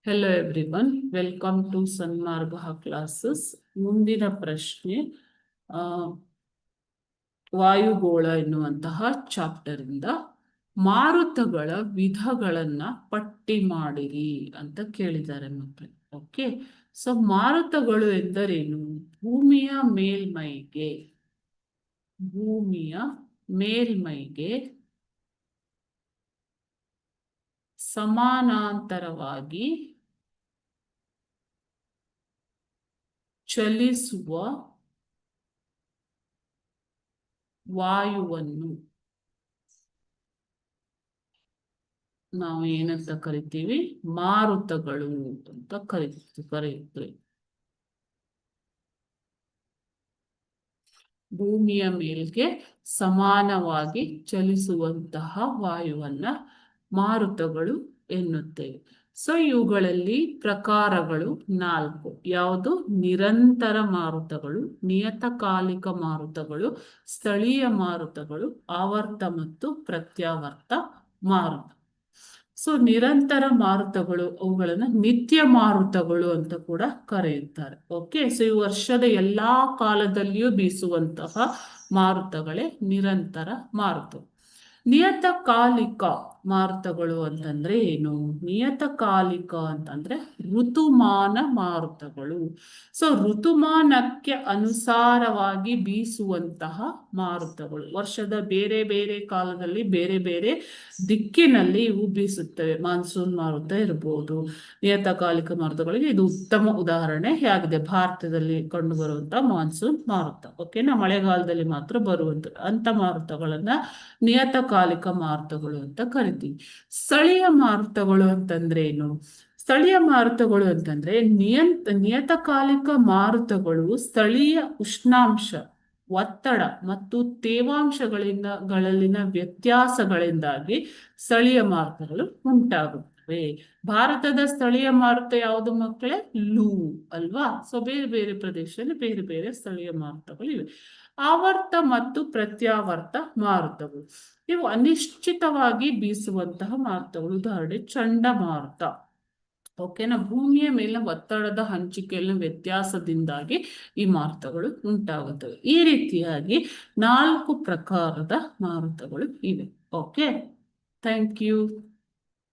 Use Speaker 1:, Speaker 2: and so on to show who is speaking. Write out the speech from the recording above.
Speaker 1: Hello everyone, welcome to Sanmarga classes. ಮುಂದಿನ ಪ್ರಶ್ನೆ ವಾಯುಗೋಳ ಎನ್ನುವಂತಹ ಚಾಪ್ಟರ್ ಇಂದ ಮಾರುತಗಳ ವಿಧಗಳನ್ನ ಪಟ್ಟಿ ಮಾಡಿರಿ ಅಂತ ಕೇಳಿದ್ದಾರೆ ಮಕ್ಕಳು. ಓಕೆ, ಸೊ ಮಾರುತಗಳು ಎಂದರೇನು? ಭೂಮಿಯ ಮೇಲ್ಮೈಗೆ ಸಮಾನಾಂತರವಾಗಿ ಚಲಿಸುವ ವಾಯುವನ್ನು ನಾವು ಏನಂತ ಕರಿತೀವಿ? ಮಾರುತಗಳು ಅಂತ ಕರೆಯುತ್ತೇವೆ. ಭೂಮಿಯ ಮೇಲ್ಗೆ ಸಮಾನವಾಗಿ ಚಲಿಸುವಂತಹ ವಾಯುವನ್ನ ಮಾರುತಗಳು ಎನ್ನುತ್ತೇವೆ. ಸೊ ಇವುಗಳಲ್ಲಿ ಪ್ರಕಾರಗಳು 4. ಯಾವುದು? ನಿರಂತರ ಮಾರುತಗಳು, ನಿಯತಕಾಲಿಕ ಮಾರುತಗಳು, ಸ್ಥಳೀಯ ಮಾರುತಗಳು, ಆವರ್ತ ಮತ್ತು ಪ್ರತ್ಯಾವರ್ತ ಮಾರುತ. ಸೊ ನಿರಂತರ ಮಾರುತಗಳು, ಅವುಗಳನ್ನ ನಿತ್ಯ ಮಾರುತಗಳು ಅಂತ ಕೂಡ ಕರೆಯುತ್ತಾರೆ. ಓಕೆ, ಸೊ ಈ ವರ್ಷದ ಎಲ್ಲಾ ಕಾಲದಲ್ಲಿಯೂ ಬೀಸುವಂತಹ ಮಾರುತಗಳೇ ನಿರಂತರ ಮಾರುತ. ನಿಯತಕಾಲಿಕ ಮಾರುತಗಳು ಅಂತಂದ್ರೆ ಏನು? ನಿಯತಕಾಲಿಕ ಅಂತಂದ್ರೆ ಋತುಮಾನ ಮಾರುತಗಳು. ಸೊ ಋತುಮಾನಕ್ಕೆ ಅನುಸಾರವಾಗಿ ಬೀಸುವಂತಹ ಮಾರುತಗಳು, ವರ್ಷದ ಬೇರೆ ಬೇರೆ ಕಾಲದಲ್ಲಿ ಬೇರೆ ಬೇರೆ ದಿಕ್ಕಿನಲ್ಲಿ ಇವು ಬೀಸುತ್ತವೆ. ಮಾನ್ಸೂನ್ ಮಾರುತ ಇರಬಹುದು. ನಿಯತಕಾಲಿಕ ಮಾರುತಗಳಿಗೆ ಇದು ಉತ್ತಮ ಉದಾಹರಣೆ ಆಗಿದೆ. ಭಾರತದಲ್ಲಿ ಕಂಡು ಬರುವಂತಹ ಮಾನ್ಸೂನ್ ಮಾರುತ. ಓಕೆನಾ? ಮಳೆಗಾಲದಲ್ಲಿ ಮಾತ್ರ ಬರುವಂತ ಅಂತ ಮಾರುತಗಳನ್ನ ನಿಯತಕಾಲಿಕ ಮಾರುತಗಳು ಅಂತ ಕರಿತೀವಿ. ಸ್ಥಳೀಯ ಮಾರುತಗಳು ಅಂತಂದ್ರೆ ಏನು? ಸ್ಥಳೀಯ ಮಾರುತಗಳು ಅಂತಂದ್ರೆ ನಿಯತಕಾಲಿಕ ಮಾರುತಗಳು ಸ್ಥಳೀಯ ಉಷ್ಣಾಂಶ, ಒತ್ತಡ ಮತ್ತು ತೇವಾಂಶಗಳಲ್ಲಿನ ವ್ಯತ್ಯಾಸಗಳಿಂದಾಗಿ ಸ್ಥಳೀಯ ಮಾರುತಗಳು ಉಂಟಾಗುತ್ತವೆ. ಭಾರತದ ಸ್ಥಳೀಯ ಮಾರುತ ಯಾವುದು ಮಕ್ಕಳೇ? ಲೂ ಅಲ್ವಾ? ಸೊ ಬೇರೆ ಬೇರೆ ಪ್ರದೇಶದಲ್ಲಿ ಬೇರೆ ಬೇರೆ ಸ್ಥಳೀಯ ಮಾರುತಗಳು ಇವೆ. ಆವರ್ತ ಮತ್ತು ಪ್ರತ್ಯಾವರ್ತ ಮಾರುತಗಳು, ಇವು ಅನಿಶ್ಚಿತವಾಗಿ ಬೀಸುವಂತಹ ಮಾರುತಗಳು. ಉದಾಹರಣೆ ಚಂಡಮಾರುತ. ಓಕೆನಾ? ಭೂಮಿಯ ಮೇಲೆ ಒತ್ತಡದ ಹಂಚಿಕೆಯ ವ್ಯತ್ಯಾಸದಿಂದಾಗಿ ಈ ಮಾರುತಗಳು ಉಂಟಾಗುತ್ತವೆ. ಈ ರೀತಿಯಾಗಿ 4 ಪ್ರಕಾರದ ಮಾರುತಗಳು ಇವೆ. Okay, thank you.